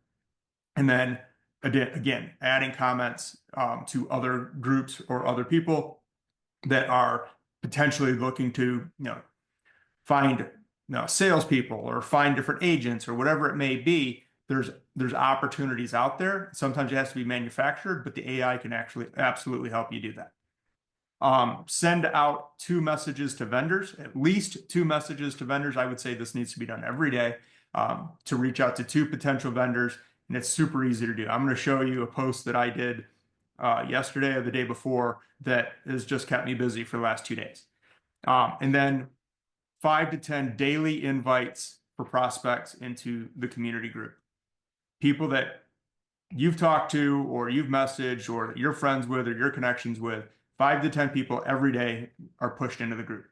And then again, adding comments to other groups or other people that are potentially looking to find salespeople or find different agents or whatever it may be. There's opportunities out there. Sometimes it has to be manufactured, but the AI can actually absolutely help you do that. Send out 2 messages to vendors, at least 2 messages to vendors. I would say this needs to be done every day to reach out to 2 potential vendors, and it's super easy to do. I'm going to show you a post that I did yesterday or the day before that has just kept me busy for the last 2 days. And then 5 to 10 daily invites for prospects into the community group. People that you've talked to or you've messaged or that you're friends with or your connections with, 5 to 10 people every day are pushed into the group.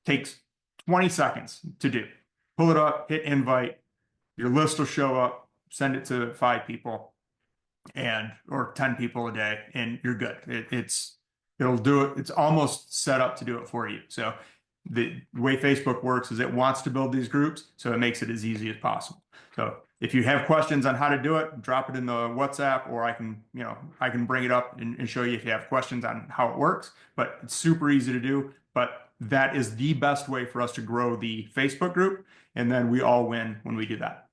Takes 20 seconds to do. Pull it up, hit invite, your list will show up, send it to 5 people or 10 people a day, and you're good. It'll do it. It's almost set up to do it for you. So the way Facebook works is it wants to build these groups, so it makes it as easy as possible. So if you have questions on how to do it, drop it in the WhatsApp, or I can bring it up and show you if you have questions on how it works. But it's super easy to do. But that is the best way for us to grow the Facebook group, and then we all win when we do that.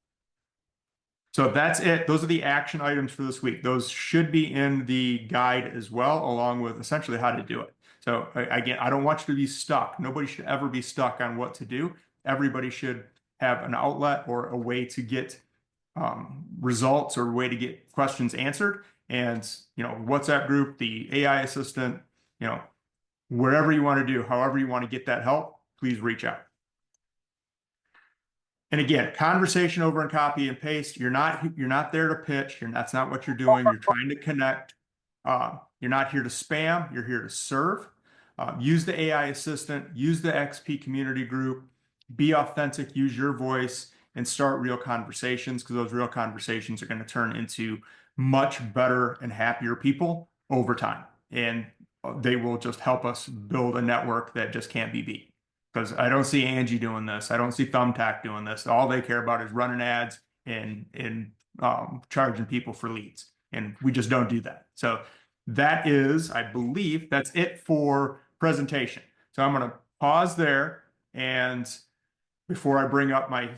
So that's it. Those are the action items for this week. Those should be in the guide as well, along with essentially how to do it. So again, I don't want you to be stuck. Nobody should ever be stuck on what to do. Everybody should have an outlet or a way to get results or a way to get questions answered. And, WhatsApp group, the AI assistant, wherever you want to do, however you want to get that help, please reach out. And again, conversation over and copy and paste. You're not there to pitch. That's not what you're doing. You're trying to connect. You're not here to spam. You're here to serve. Use the AI assistant. Use the XP community group. Be authentic. Use your voice and start real conversations, because those real conversations are going to turn into much better and happier people over time. And they will just help us build a network that just can't be beat. Because I don't see Angie doing this. I don't see Thumbtack doing this. All they care about is running ads and charging people for leads. And we just don't do that. So that is, I believe, that's it for presentation. So I'm going to pause there, and before I bring up my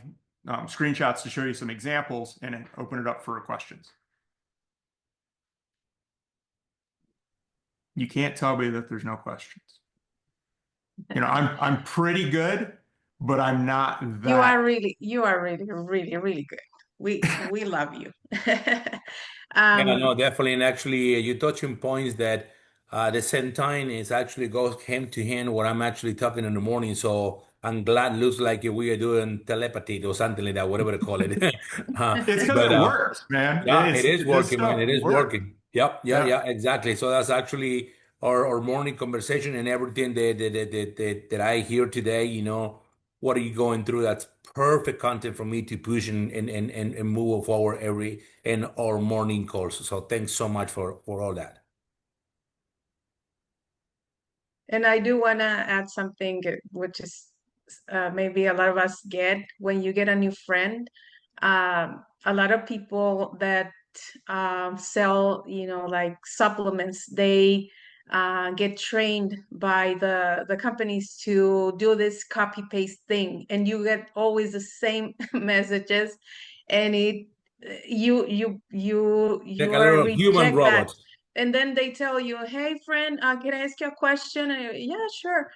screenshots to show you some examples and open it up for questions. You can't tell me that there's no questions. I'm pretty good, but I'm not that. You are really, really good. We love you. Yeah, no, definitely. And actually, you touch on points that At the same time, it's actually goes hand to hand what I'm actually talking in the morning. So I'm glad looks like we are doing telepathy or something like that, whatever they call it. It's because But it works, man. yeah, it is This working, man. stuff It is works. working. Yep, yeah, Yeah. yeah, exactly. So that's actually our morning conversation and everything that I hear today, what are you going through? That's perfect content for me to push and move forward every in our morning calls. So thanks so much for all that. And I do want to add something, which is maybe a lot of us get when you get a new friend. A lot of people that sell, like supplements, they get trained by the companies to do this copy paste thing, and you get always the same messages, and Like you a are little human reject that, robot. and then they tell you, "Hey, friend, can I ask you a question?" Yeah, sure.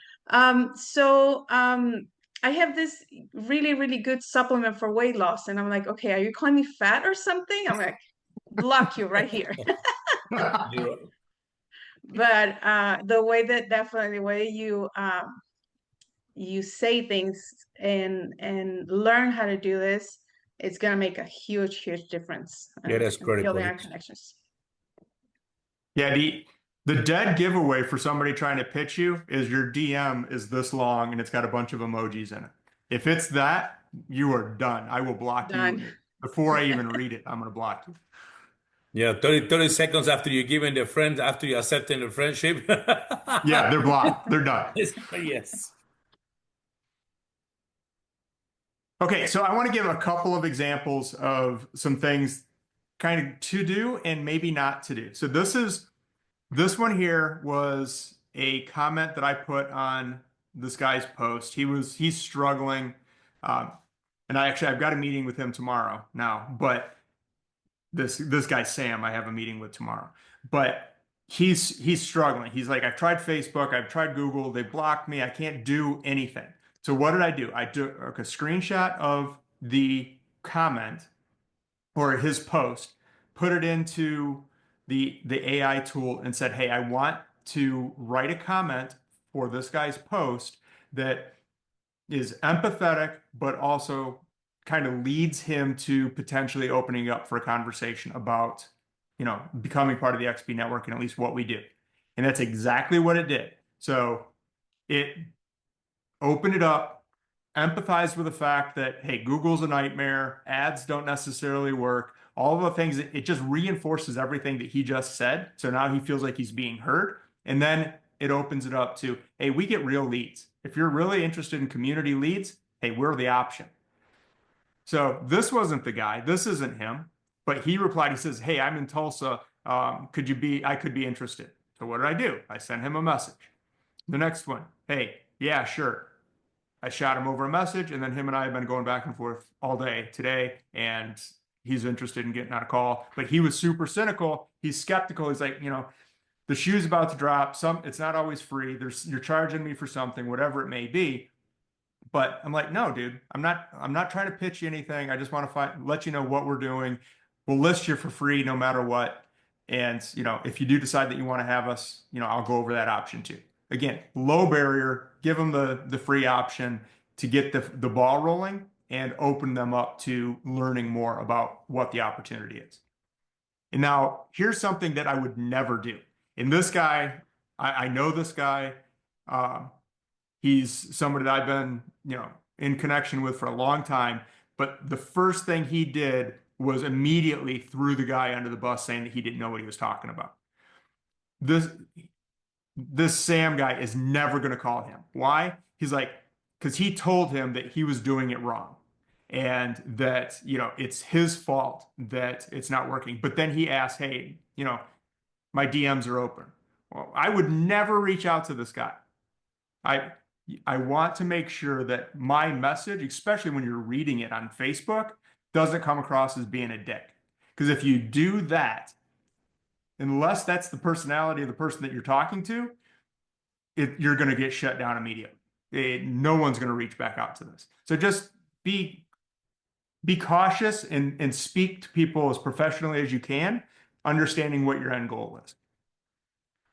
I have this really, really good supplement for weight loss. And I'm like, okay, are you calling me fat or something? I'm like, block you right here. You're- But the way you say things and learn how to do this, it's gonna make a huge, huge difference Yeah, that's in critical. building our connections. Yeah, the dead giveaway for somebody trying to pitch you is your DM is this long and it's got a bunch of emojis in it. If it's that, you are done. I will block you Done. before I even read it. I'm going to block you. Yeah, 30 seconds after you giving the friends, after you accepting the friendship. Yeah, they're blocked. They're done. Yes. Okay, so I want to give a couple of examples of some things kind of to do and maybe not to do. So this one here was a comment that I put on this guy's post. He's struggling, um, and I've got a meeting with him tomorrow now. But this guy Sam, I have a meeting with tomorrow. But he's struggling. He's like, I've tried Facebook, I've tried Google, they blocked me. I can't do anything. So what did I do? I took a screenshot of the comment or his post, put it into the AI tool and said, "Hey, I want to write a comment for this guy's post that is empathetic, but also kind of leads him to potentially opening up for a conversation about, becoming part of the XP network and at least what we do." And that's exactly what it did. So it opened it up, empathize with the fact that, hey, Google's a nightmare, ads don't necessarily work, all of the things, it just reinforces everything that he just said. So now he feels like he's being heard. And then it opens it up to, hey, we get real leads. If you're really interested in community leads, hey, we're the option. So this wasn't the guy, this isn't him, but he replied, he says, hey, I'm in Tulsa. I could be interested. So what did I do? I sent him a message. The next one, hey, yeah, sure. I shot him over a message, and then him and I have been going back and forth all day today, and he's interested in getting on a call. But he was super cynical. He's skeptical. He's like, the shoe's about to drop. It's not always free. You're charging me for something, whatever it may be. But I'm like, no, dude, I'm not trying to pitch you anything. I just want to let you know what we're doing. We'll list you for free no matter what. And, if you do decide that you want to have us, I'll go over that option too. Again, low barrier, give them the free option to get the ball rolling and open them up to learning more about what the opportunity is. And now here's something that I would never do. And this guy, I know this guy. Um, He's somebody that I've been, in connection with for a long time. But the first thing he did was immediately threw the guy under the bus saying that he didn't know what he was talking about. This this Sam guy is never going to call him. Why? He's like, because he told him that he was doing it wrong and that, it's his fault that it's not working. But then he asked, hey, my DMs are open. Well, I would never reach out to this guy. I I want to make sure that my message, especially when you're reading it on Facebook, doesn't come across as being a dick. Because if you do that, unless that's the personality of the person that you're talking to, you're going to get shut down immediately. No one's going to reach back out to this. So just be cautious and speak to people as professionally as you can, understanding what your end goal is.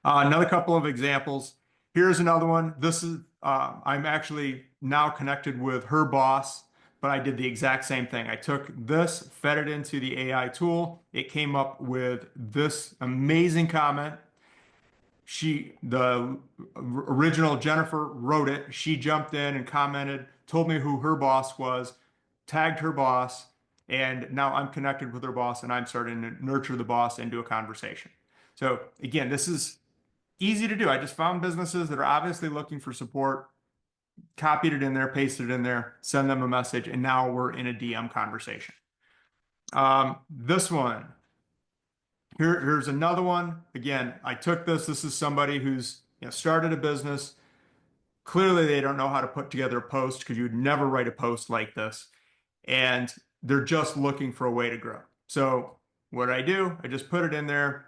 Another couple of examples. Here's another one. This is, I'm actually now connected with her boss, but I did the exact same thing. I took this, fed it into the AI tool. It came up with this amazing comment. The original Jennifer wrote it. She jumped in and commented, told me who her boss was, tagged her boss, and now I'm connected with her boss and I'm starting to nurture the boss into a conversation. So again, this is easy to do. I just found businesses that are obviously looking for support, copied it in there, pasted it in there, send them a message, and now we're in a DM conversation. This one, here's another one. Again, I took this. This is somebody who's started a business. Clearly, they don't know how to put together a post because you'd never write a post like this. And they're just looking for a way to grow. So what did I do? I just put it in there.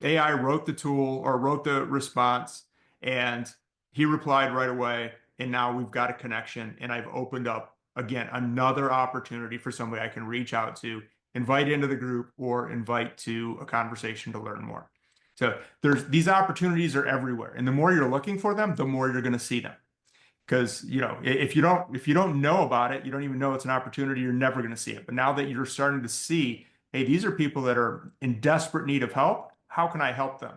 AI wrote the tool or wrote the response, and he replied right away. And now we've got a connection, and I've opened up again another opportunity for somebody I can reach out to, invite into the group, or invite to a conversation to learn more. So these opportunities are everywhere, and the more you're looking for them, the more you're going to see them. Because if you don't know about it, you don't even know it's an opportunity, you're never going to see it. But now that you're starting to see, hey, these are people that are in desperate need of help. How can I help them?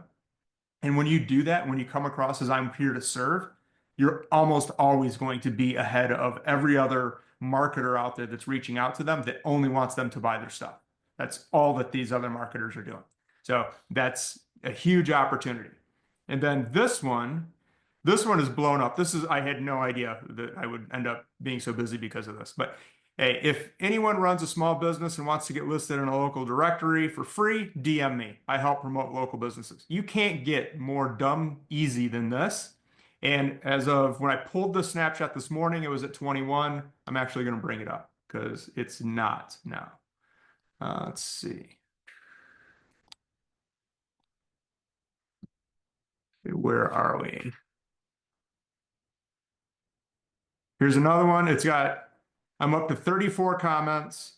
And when you do that, when you come across as I'm here to serve, you're almost always going to be ahead of every other marketer out there that's reaching out to them that only wants them to buy their stuff. That's all that these other marketers are doing. So that's a huge opportunity. And then this one is blown up. I had no idea that I would end up being so busy because of this. But hey, if anyone runs a small business and wants to get listed in a local directory for free, DM me. I help promote local businesses. You can't get more dumb easy than this. And as of when I pulled the snapshot this morning, it was at 21. I'm actually going to bring it up because it's not now. Let's see. Where are we? Here's another one. I'm up to 34 comments,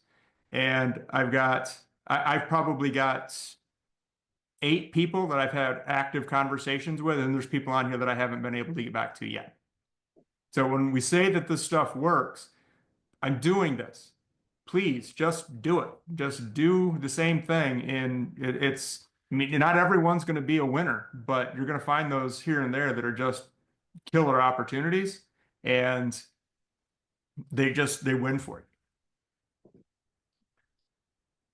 and I've probably got 8 people that I've had active conversations with, and there's people on here that I haven't been able to get back to yet. So when we say that this stuff works, I'm doing this. Please just do it. Just do the same thing. And I mean, not everyone's going to be a winner, but you're going to find those here and there that are just killer opportunities, and they win for you.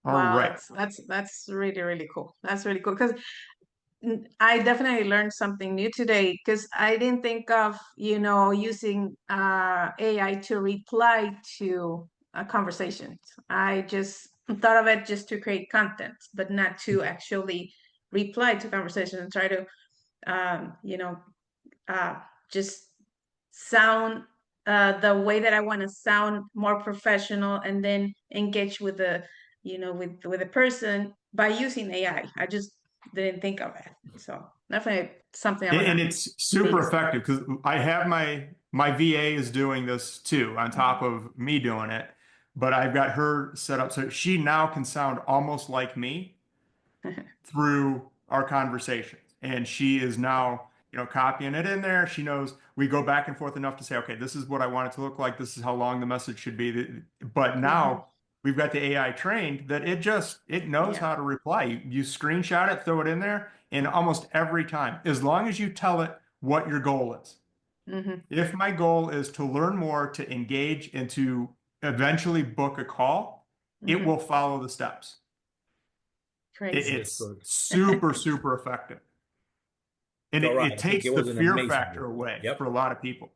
All Wow, right. that's really, really cool. That's really cool because I definitely learned something new today because I didn't think of, using AI to reply to conversations. I just thought of it just to create content, but not to actually reply to conversations and try to, um, you know, uh, just sound the way that I want to sound, more professional, and then engage with with the person by using AI. I just didn't think of it. So definitely something I'm And gonna it's need super to start. effective because I have my VA is doing this too on top of me doing it, but I've got her set up so she now can sound almost like me through our conversations. And she is now, copying it in there. She knows we go back and forth enough to say, okay, this is what I want it to look like. This is how long the message should be. But Mhm. now we've got the AI trained that it knows Yeah. how to reply. You screenshot it, throw it in there, and almost every time, as long as you tell it what your goal is. Hmm. If my goal is to learn more, to engage, and to eventually book a call, it Hmm. will follow the steps. Crazy. That's It's good. super, super effective. And You're right. it I think takes it the was an fear amazing factor one. away Yep. for a lot of people.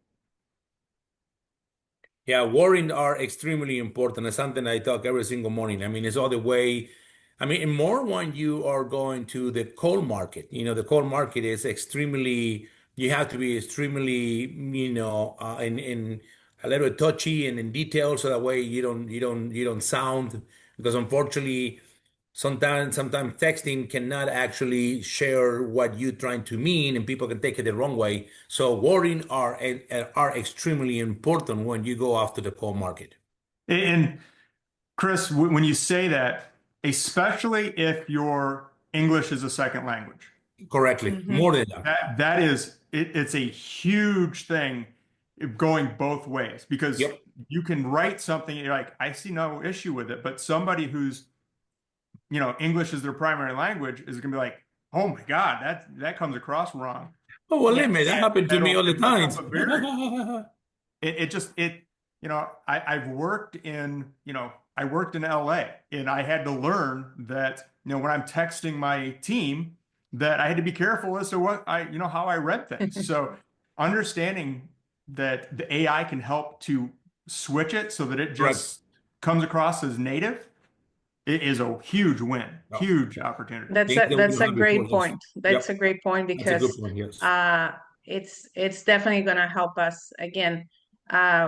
Yeah, worrying are extremely important. It's something I talk every single morning. I mean, it's all the way. I mean, and more when you are going to the coal market. The coal market is extremely, you have to be extremely, in a little touchy and in detail so that way you don't sound, because unfortunately sometimes texting cannot actually share what you're trying to mean, and people can take it the wrong way. So wording are extremely important when you go after the core market. And Chris, when you say that, especially if your English is a second language, correctly. Mhm. More than that. That is it's a huge thing going both ways because Yep. you can write something and you're like, I see no issue with it, but somebody who's, English is their primary language is gonna be like, oh my God, that comes across wrong. Oh, well, Yes. me, that happened to me all the It puts time. up a barrier. It just I've worked in I worked in LA and I had to learn that when I'm texting my team that I had to be careful as to what how I read things. So understanding that the AI can help to switch it so that it Correct. just comes across as native, it is a huge win, No, huge opportunity. things that we That's didn't a have before. great Yes. point. That's Yep. a great point That's a good because point. Yes. uh it's definitely gonna help us again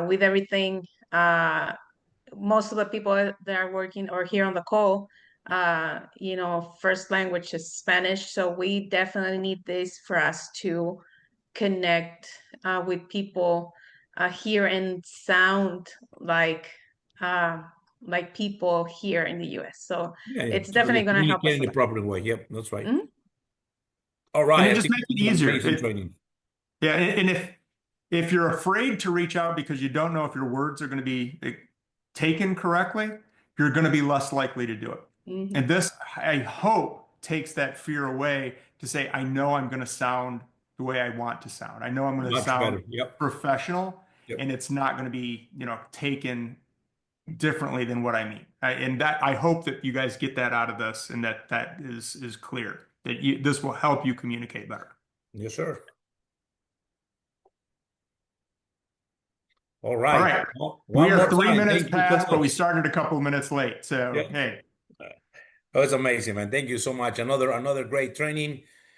with everything. Most of the people that are working or here on the call, first language is Spanish, so we definitely need this for us to connect with people here and sound uh, like people here in the US. So Yeah, yeah. it's So definitely they going to help communicate us in a the lot. proper way. Yep, that's right. Mhm. All And right. it I just think makes it this is easier. amazing training. Yeah, and if you're afraid to reach out because you don't know if your words are going to be taken correctly, you're going to be less likely to do it. Mhm. And this, I hope, takes that fear away to say, I know I'm going to sound the way I want to sound. I know I'm going to Much sound better. Yep. professional, Yep. and it's not going to be, taken differently than what I mean. And that I hope that you guys get that out of this, and that is clear that this will help you communicate better. Yes, sir. All All right. right. Well, We one are more three time. minutes Thank you so past, but we much. started a couple of minutes late. So, Yeah. hey, Oh, it's amazing, man. Thank you so much. Another great training.